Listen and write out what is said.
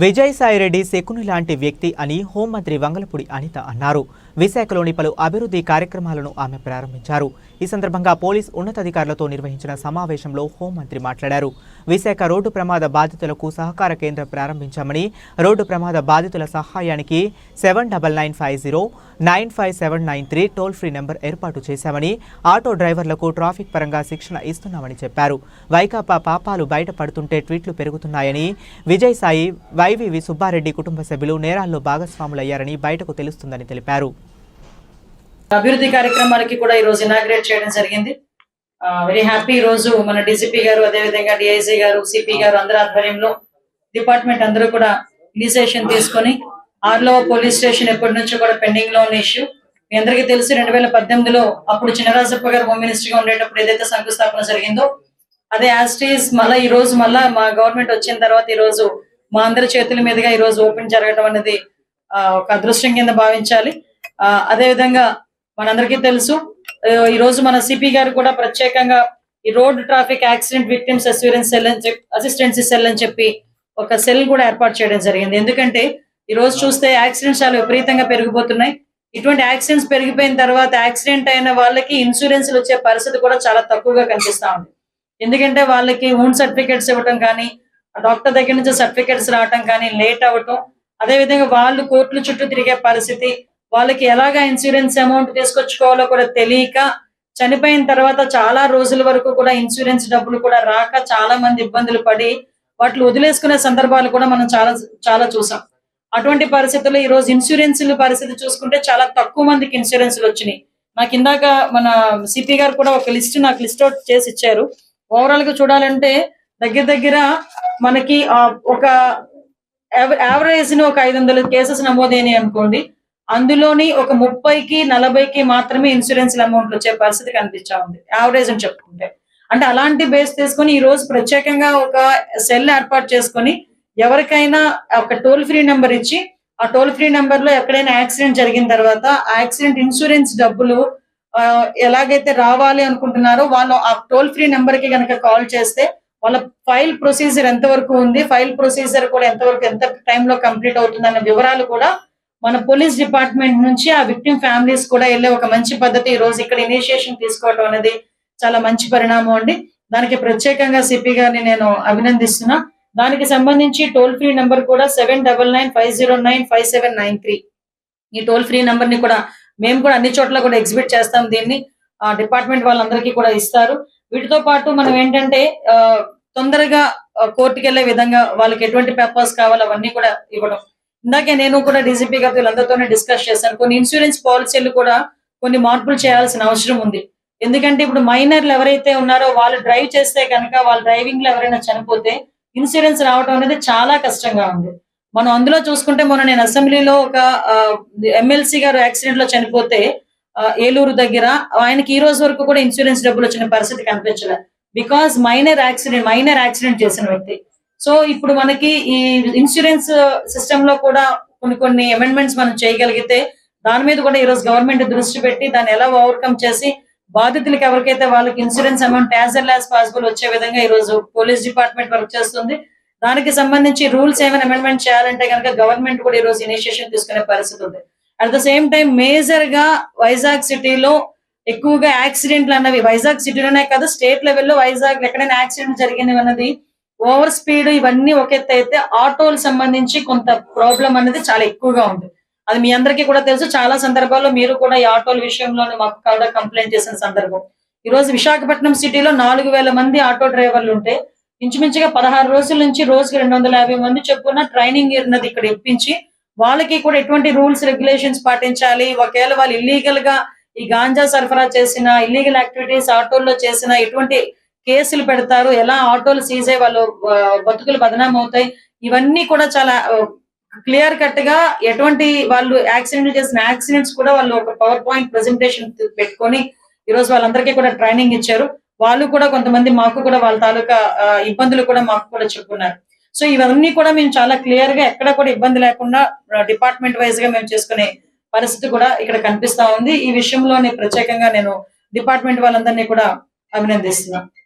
విజయసాయిరెడ్డి శకుని లాంటి వ్యక్తి అని హోంమంత్రి వంగలపూడి అనిత అన్నారు. విశాఖలోని పలు అభివృద్ధి కార్యక్రమాలను ఆమె ప్రారంభించారు. ఈ సందర్భంగా పోలీస్ ఉన్నతాధికారులతో నిర్వహించిన సమావేశంలో హోంమంత్రి మాట్లాడారు. విశాఖ రోడ్డు ప్రమాద బాధితులకు సహకార కేంద్రం ప్రారంభించామని, రోడ్డు ప్రమాద బాధితుల సహాయానికి 7995095793 టోల్ ఫ్రీ నెంబర్ ఏర్పాటు చేశామని, ఆటో డ్రైవర్లకు ట్రాఫిక్ పరంగా శిక్షణ ఇస్తున్నామని చెప్పారు. వైకాపా పాపాలు బయటపడుతుంటే ట్వీట్లు పెరుగుతున్నాయని, విజయసాయి వైవివి సుబ్బారెడ్డి కుటుంబ సభ్యులు నేరాల్లో భాగస్వాములయ్యారని బయటకు తెలుస్తుందని తెలిపారు. అభివృద్ధి కార్యక్రమాలకి కూడా ఈ రోజు ఇనాగ్రేట్ చేయడం జరిగింది. Very happy. ఈ రోజు మన డీసీపీ గారు, అదేవిధంగా డిఐజీ గారు, సిపి గారు అందరి ఆధ్వర్యంలో డిపార్ట్మెంట్ అందరూ కూడా ఇనిషియేషన్ తీసుకొని, ఆర్లో పోలీస్ స్టేషన్ ఎప్పటి నుంచో కూడా పెండింగ్ లో ఉన్న ఇష్యూ మీ అందరికీ తెలుసు. 2018లో అప్పుడు చినరాజప్ప గారు హోమ్ మినిస్టర్ గా ఉండేటప్పుడు ఏదైతే శంకుస్థాపన జరిగిందో అదే యాస్టీస్ మళ్ళీ ఈ రోజు మళ్ళా మా గవర్నమెంట్ వచ్చిన తర్వాత ఈ రోజు మా అందరి చేతుల మీదుగా ఈ రోజు ఓపెన్ జరగడం అనేది ఒక అదృష్టం కింద భావించాలి. అదేవిధంగా మనందరికీ తెలుసు, ఈ రోజు మన సిపి గారు కూడా ప్రత్యేకంగా ఈ road traffic accident victims assistance cell అని చెప్పి ఒక సెల్ కూడా ఏర్పాటు చేయడం జరిగింది. ఎందుకంటే ఈ రోజు చూస్తే యాక్సిడెంట్స్ చాలా విపరీతంగా పెరిగిపోతున్నాయి. ఇటువంటి యాక్సిడెంట్స్ పెరిగిపోయిన తర్వాత యాక్సిడెంట్ అయిన వాళ్ళకి ఇన్సూరెన్స్లు వచ్చే పరిస్థితి కూడా చాలా తక్కువగా కనిపిస్తా ఉంది. ఎందుకంటే వాళ్ళకి ఓన్ సర్టిఫికేట్స్ ఇవ్వటం కానీ, డాక్టర్ దగ్గర నుంచి సర్టిఫికేట్స్ రావటం కానీ లేట్ అవ్వటం, అదేవిధంగా వాళ్ళు కోర్టుల చుట్టూ తిరిగే పరిస్థితి, వాళ్ళకి ఎలాగా ఇన్సూరెన్స్ అమౌంట్ తీసుకొచ్చుకోవాలో కూడా తెలియక చనిపోయిన తర్వాత చాలా రోజుల వరకు కూడా ఇన్సూరెన్స్ డబ్బులు కూడా రాక చాలా మంది ఇబ్బందులు పడి వాటిని వదిలేసుకునే సందర్భాలు కూడా మనం చాలా చూసాం. అటువంటి పరిస్థితుల్లో ఈ రోజు ఇన్సూరెన్స్ల పరిస్థితి చూసుకుంటే చాలా తక్కువ మందికి ఇన్సూరెన్స్లు వచ్చినాయి. నాకు ఇందాక మన సిపి గారు కూడా ఒక నాకు లిస్ట్ అవుట్ చేసి ఇచ్చారు. ఓవరాల్ గా చూడాలంటే దగ్గర మనకి ఒక యావరేజ్ ని ఒక 500 కేసెస్ నమోదైనాయి అనుకోండి, అందులోని ఒక 30కి 40కి మాత్రమే ఇన్సూరెన్స్ అమౌంట్ వచ్చే పరిస్థితి కనిపించా ఉంది, యావరేజ్ అని చెప్పుకుంటే. అంటే అలాంటి బేస్ తీసుకొని ఈ రోజు ప్రత్యేకంగా ఒక సెల్ ఏర్పాటు చేసుకొని ఎవరికైనా ఒక టోల్ ఫ్రీ నెంబర్ ఇచ్చి, ఆ టోల్ ఫ్రీ నెంబర్ లో ఎక్కడైనా యాక్సిడెంట్ జరిగిన తర్వాత ఆ యాక్సిడెంట్ ఇన్సూరెన్స్ డబ్బులు ఎలాగైతే రావాలి అనుకుంటున్నారో వాళ్ళు ఆ టోల్ ఫ్రీ నెంబర్ కి కనుక కాల్ చేస్తే వాళ్ళ ఫైల్ ప్రొసీజర్ ఎంతవరకు ఉంది, ఫైల్ ప్రొసీజర్ కూడా ఎంత టైంలో కంప్లీట్ అవుతుందన్న వివరాలు కూడా మన పోలీస్ డిపార్ట్మెంట్ నుంచి ఆ విక్టిమ్ ఫ్యామిలీస్ కూడా వెళ్ళే ఒక మంచి పద్ధతి ఈ రోజు ఇక్కడ ఇనిషియేషన్ తీసుకోవడం అనేది చాలా మంచి పరిణామం అండి. దానికి ప్రత్యేకంగా సిపి గారిని నేను అభినందిస్తున్నా. దానికి సంబంధించి టోల్ ఫ్రీ నెంబర్ కూడా 7995095793. ఈ టోల్ ఫ్రీ నెంబర్ ని కూడా మేము కూడా అన్ని చోట్ల కూడా ఎగ్జిబిట్ చేస్తాం. దీన్ని డిపార్ట్మెంట్ వాళ్ళందరికీ కూడా ఇస్తారు. వీటితో పాటు మనం ఏంటంటే తొందరగా కోర్టుకు వెళ్లే విధంగా వాళ్ళకి ఎటువంటి పేపర్స్ కావాలో అవన్నీ కూడా ఇవ్వడం. ఇందాకే నేను కూడా డీజీపీ గారితో వీళ్ళందరితోనే డిస్కస్ చేశాను. కొన్ని ఇన్సూరెన్స్ పాలసీలు కూడా కొన్ని మార్పులు చేయాల్సిన అవసరం ఉంది. ఎందుకంటే ఇప్పుడు మైనర్లు ఎవరైతే ఉన్నారో వాళ్ళు డ్రైవ్ చేస్తే కనుక వాళ్ళ డ్రైవింగ్ లో ఎవరైనా చనిపోతే ఇన్సూరెన్స్ రావడం అనేది చాలా కష్టంగా ఉంది. మనం అందులో చూసుకుంటే నేను అసెంబ్లీలో ఒక ఎమ్మెల్సీ గారు యాక్సిడెంట్ లో చనిపోతే ఏలూరు దగ్గర ఆయనకి ఈ రోజు వరకు కూడా ఇన్సూరెన్స్ డబ్బులు వచ్చిన పరిస్థితి కనిపించలేదు. బికాస్ మైనర్ యాక్సిడెంట్ చేసిన వ్యక్తి. సో ఇప్పుడు మనకి ఈ ఇన్సూరెన్స్ సిస్టమ్ లో కూడా కొన్ని అమెండ్మెంట్స్ మనం చేయగలిగితే దాని మీద కూడా ఈ రోజు గవర్నమెంట్ దృష్టి పెట్టి దాన్ని ఎలా ఓవర్కమ్ చేసి బాధితులకు ఎవరికైతే వాళ్ళకి insurance amount as L as possible వచ్చే విధంగా ఈ రోజు పోలీస్ డిపార్ట్మెంట్ వర్క్ చేస్తుంది. దానికి సంబంధించి రూల్స్ ఏమైనా అమెండ్మెంట్ చేయాలంటే కనుక గవర్నమెంట్ కూడా ఈ రోజు ఇనిషియేషన్ తీసుకునే పరిస్థితి ఉంది. At the same time major గా వైజాగ్ సిటీలో ఎక్కువగా యాక్సిడెంట్లు అన్నవి వైజాగ్ సిటీలోనే కాదు, స్టేట్ లెవెల్లో వైజాగ్ ఎక్కడైనా యాక్సిడెంట్ జరిగినవి అన్నది ఓవర్ స్పీడ్ ఇవన్నీ ఒక ఎత్తు అయితే ఆటోలకు సంబంధించి కొంత ప్రాబ్లం అనేది చాలా ఎక్కువగా ఉంది. అది మీ అందరికీ కూడా తెలుసు. చాలా సందర్భాల్లో మీరు కూడా ఈ ఆటోల విషయంలో మాకు కూడా కంప్లైంట్ చేసిన సందర్భం. ఈ రోజు విశాఖపట్నం సిటీలో 4000 మంది ఆటో డ్రైవర్లు ఉంటే ఇంచుమించుగా 16 రోజుల నుంచి రోజుకి 250 మంది చొప్పున ట్రైనింగ్ అన్నది ఇక్కడ ఇప్పించి వాళ్ళకి కూడా ఎటువంటి రూల్స్ రెగ్యులేషన్స్ పాటించాలి, ఒకవేళ వాళ్ళు ఇల్లీగల్ గా ఈ గాంజా సరఫరా చేసిన, ఇల్లీగల్ యాక్టివిటీస్ ఆటోల్లో చేసిన ఎటువంటి కేసులు పెడతారు, ఎలా ఆటోలు సీజ్ అయ్యి వాళ్ళు బతుకులు బదనాం అవుతాయి, ఇవన్నీ కూడా చాలా క్లియర్ కట్ గా ఎటువంటి వాళ్ళు యాక్సిడెంట్ చేసిన యాక్సిడెంట్స్ కూడా వాళ్ళు ఒక పవర్ పాయింట్ ప్రెజెంటేషన్ పెట్టుకొని ఈ రోజు వాళ్ళందరికీ కూడా ట్రైనింగ్ ఇచ్చారు. వాళ్ళు కూడా కొంతమంది మాకు కూడా వాళ్ళ తాలూకా ఇబ్బందులు కూడా మాకు కూడా చెప్పుకున్నారు. సో ఇవన్నీ కూడా మేము చాలా క్లియర్ గా ఎక్కడ కూడా ఇబ్బంది లేకుండా డిపార్ట్మెంట్ వైజ్ గా మేము చేసుకునే పరిస్థితి కూడా ఇక్కడ కనిపిస్తా ఉంది. ఈ విషయంలోనే ప్రత్యేకంగా నేను డిపార్ట్మెంట్ వాళ్ళందరినీ కూడా అభినందిస్తున్నా.